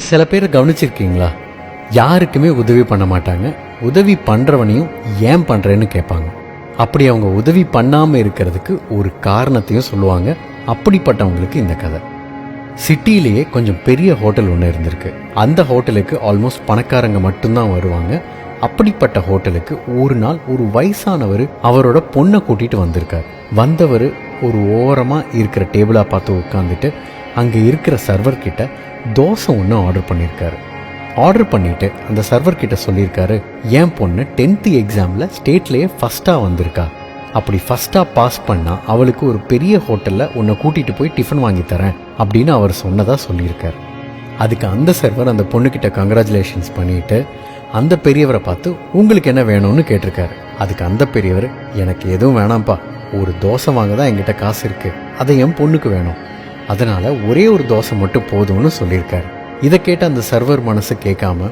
சில பேரை கவனிச்சிருக்கீங்களா? யாருக்குமே உதவி பண்ண மாட்டாங்க. உதவி பண்ணுறவனையும் ஏன் பண்ணுறேன்னு கேட்பாங்க. அப்படி அவங்க உதவி பண்ணாமல் இருக்கிறதுக்கு ஒரு காரணத்தையும் சொல்லுவாங்க. அப்படிப்பட்டவங்களுக்கு இந்த கதை. சிட்டியிலேயே கொஞ்சம் பெரிய ஹோட்டல் ஒன்று இருந்திருக்கு. அந்த ஹோட்டலுக்கு ஆல்மோஸ்ட் பணக்காரங்க மட்டும்தான் வருவாங்க. அப்படிப்பட்ட ஹோட்டலுக்கு ஒரு நாள் ஒரு வயசானவர் அவரோட பொண்ணை கூட்டிகிட்டு வந்திருக்கார். வந்தவர் ஒரு ஓரமாக இருக்கிற டேபிளாக பார்த்து உட்காந்துட்டு அங்கே இருக்கிற சர்வர்கிட்ட தோசை ஒன்று ஆர்டர் பண்ணியிருக்காரு. ஆர்டர் பண்ணிவிட்டு அந்த சர்வர்கிட்ட சொல்லியிருக்காரு, என் பொண்ணு 10th எக்ஸாமில் ஸ்டேட்லேயே ஃபஸ்ட்டாக வந்திருக்கா. அப்படி ஃபஸ்ட்டாக பாஸ் பண்ணால் அவளுக்கு ஒரு பெரிய ஹோட்டலில் உன்னை கூட்டிகிட்டு போய் டிஃபன் வாங்கி தரேன் அப்படின்னு அவர் சொன்னதாக சொல்லியிருக்கார். அதுக்கு அந்த சர்வர் அந்த பொண்ணுக்கிட்ட கங்க்ராச்சுலேஷன்ஸ் பண்ணிவிட்டு அந்த பெரியவரை பார்த்து உங்களுக்கு என்ன வேணும்னு கேட்டிருக்காரு. அதுக்கு அந்த பெரியவர், எனக்கு எதுவும் வேணாம்ப்பா, ஒரு தோசை வாங்க தான் என்கிட்ட காசு இருக்குது, அதை என் பொண்ணுக்கு வேணும், அதனால் ஒரே ஒரு தோசை மட்டும் போதும்னு சொல்லியிருக்காரு. இதை கேட்ட அந்த சர்வர் மனசு கேட்காம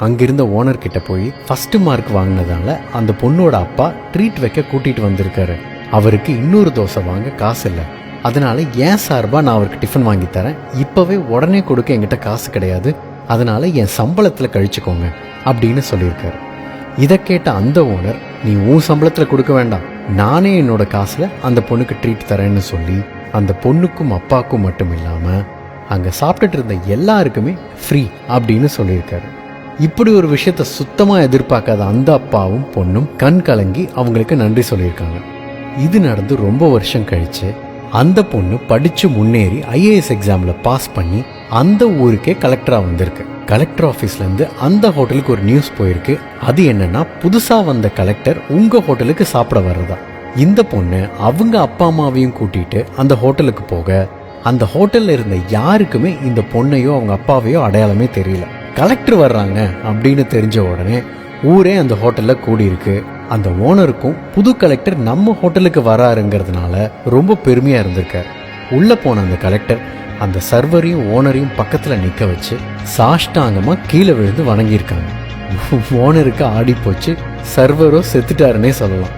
அங்கிருந்த ஓனர்கிட்ட போய் ஃபஸ்ட்டு மார்க் வாங்கினதால அந்த பொண்ணோட அப்பா ட்ரீட் வைக்க கூட்டிகிட்டு வந்திருக்காரு. அவருக்கு இன்னொரு தோசை வாங்க காசு இல்லை, அதனால் ஏன் சார்பாக நான் அவருக்கு டிஃபன் வாங்கி தரேன், இப்போவே உடனே கொடுக்க என்கிட்ட காசு கிடையாது, அதனால் என் சம்பளத்தில் கழிச்சுக்கோங்க அப்படின்னு சொல்லியிருக்காரு. இதை கேட்ட அந்த ஓனர், நீ உன் சம்பளத்தில் கொடுக்க வேண்டாம், நானே என்னோட காசில் அந்த பொண்ணுக்கு ட்ரீட் தரேன்னு சொல்லி அந்த பொண்ணுக்கும் அப்பாவுக்கும் மட்டும் இல்லாமல் அங்கே சாப்பிட்டுட்டு இருந்த எல்லாருக்குமே ஃப்ரீ அப்படின்னு சொல்லியிருக்காரு. இப்படி ஒரு விஷயத்த சுத்தமாக எதிர்பார்க்காத அந்த அப்பாவும் பொண்ணும் கண் கலங்கி அவங்களுக்கு நன்றி சொல்லியிருக்காங்க. இது நடந்து ரொம்ப வருஷம் கழித்து அந்த பொண்ணு படித்து முன்னேறி IAS எக்ஸாமில் பாஸ் பண்ணி அந்த ஊருக்கே கலெக்டராக வந்திருக்கு. கலெக்டர் ஆஃபீஸ்லேருந்து அந்த ஹோட்டலுக்கு ஒரு நியூஸ் போயிருக்கு. அது என்னன்னா, புதுசாக வந்த கலெக்டர் உங்கள் ஹோட்டலுக்கு சாப்பிட வர்றதா. இந்த பொண்ணு அவங்க அப்பா அம்மாவையும் கூட்டிகிட்டு அந்த ஹோட்டலுக்கு போக அந்த ஹோட்டலில் இருந்த யாருக்குமே இந்த பொண்ணையோ அவங்க அப்பாவையோ அடையாளமே தெரியல. கலெக்டர் வர்றாங்க அப்படின்னு தெரிஞ்ச உடனே ஊரே அந்த ஹோட்டலில் கூடியிருக்கு. அந்த ஓனருக்கும் புது கலெக்டர் நம்ம ஹோட்டலுக்கு வராருங்கிறதுனால ரொம்ப பெருமையாக இருந்திருக்கார். உள்ளே போன அந்த கலெக்டர் அந்த சர்வரையும் ஓனரையும் பக்கத்தில் நிற்க வச்சு சாஷ்டாங்கமாக கீழே விழுந்து வணங்கியிருக்காங்க. ஓனருக்கு ஆடி போச்சு, சர்வரோ செத்துட்டாருன்னே சொல்லலாம்.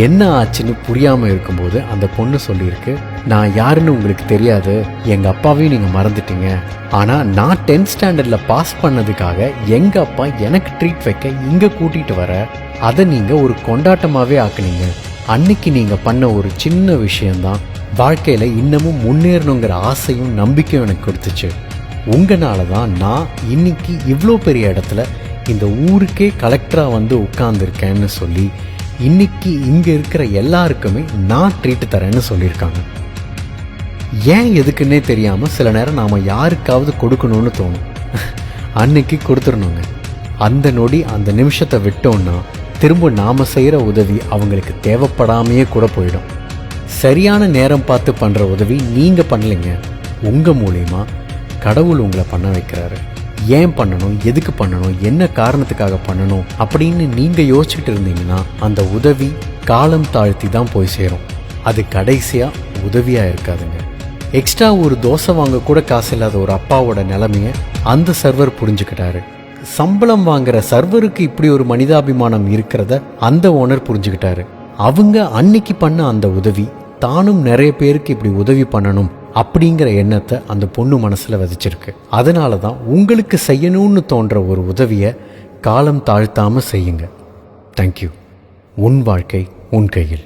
என்ன ஆச்சுன்னு புரியாமல் இருக்கும்போது அந்த பொண்ணு சொல்லியிருக்கு, நான் யாருன்னு உங்களுக்கு தெரியாது, எங்கள் அப்பாவையும் நீங்கள் மறந்துட்டீங்க, ஆனால் நான் 10th ஸ்டாண்டர்டில் பாஸ் பண்ணதுக்காக எங்கள் அப்பா எனக்கு ட்ரீட் வைக்க இங்கே கூட்டிகிட்டு வர அதை நீங்கள் ஒரு கொண்டாட்டமாகவே ஆக்குனீங்க. அன்னைக்கு நீங்கள் பண்ண ஒரு சின்ன விஷயந்தான் வாழ்க்கையில் இன்னமும் முன்னேறணுங்கிற ஆசையும் நம்பிக்கையும் எனக்கு கொடுத்துச்சு. உங்களால தான் நான் இன்னைக்கு இவ்வளோ பெரிய இடத்துல இந்த ஊருக்கே கலெக்டராக வந்து உட்கார்ந்துருக்கேன்னு சொல்லி இன்னைக்கு இங்கே இருக்கிற எல்லாருக்குமே நான் ட்ரீட் தரேன்னு சொல்லியிருக்காங்க. ஏன் எதுக்குன்னே தெரியாமல் சில நேரம் நாம் யாருக்காவது கொடுக்கணும்னு தோணும். அன்னைக்கு கொடுத்துடணுங்க. அந்த நொடி அந்த நிமிஷத்தை விட்டோம்னா திரும்ப நாம் செய்கிற உதவி அவங்களுக்கு தேவைப்படாமையே கூட போயிடும். சரியான நேரம் பார்த்து பண்ணுற உதவி நீங்கள் பண்ணலைங்க, உங்கள் மூலமா கடவுள் உங்களை பண்ண வைக்கிறாரு. ஏன் பண்ணணும், எதுக்கு பண்ணணும், என்ன காரணத்துக்காக பண்ணணும் அப்படின்னு நீங்கள் யோசிச்சுட்டு இருந்தீங்கன்னா அந்த உதவி காலம் தாழ்த்தி தான் போய் சேரும். அது கடைசியாக உதவியாக இருக்காதுங்க. எக்ஸ்ட்ரா ஒரு தோசை வாங்க கூட காசு இல்லாத ஒரு அப்பாவோட நிலைமையை அந்த சர்வர் புரிஞ்சுக்கிட்டாரு. சம்பளம் வாங்குற சர்வருக்கு இப்படி ஒரு மனிதாபிமானம் இருக்கிறத அந்த ஓனர் புரிஞ்சுக்கிட்டாரு. அவங்க அன்னைக்கு பண்ண அந்த உதவி தானும் நிறைய பேருக்கு இப்படி உதவி பண்ணணும் அப்படிங்கிற எண்ணத்தை அந்த பொண்ணு மனசில் விதைச்சிருக்கு. அதனால தான் உங்களுக்கு செய்யணும்னு தோன்ற ஒரு உதவியை காலம் தாழ்த்தாமல் செய்யுங்க. தேங்க்யூ. உன் வாழ்க்கை உன் கையில்.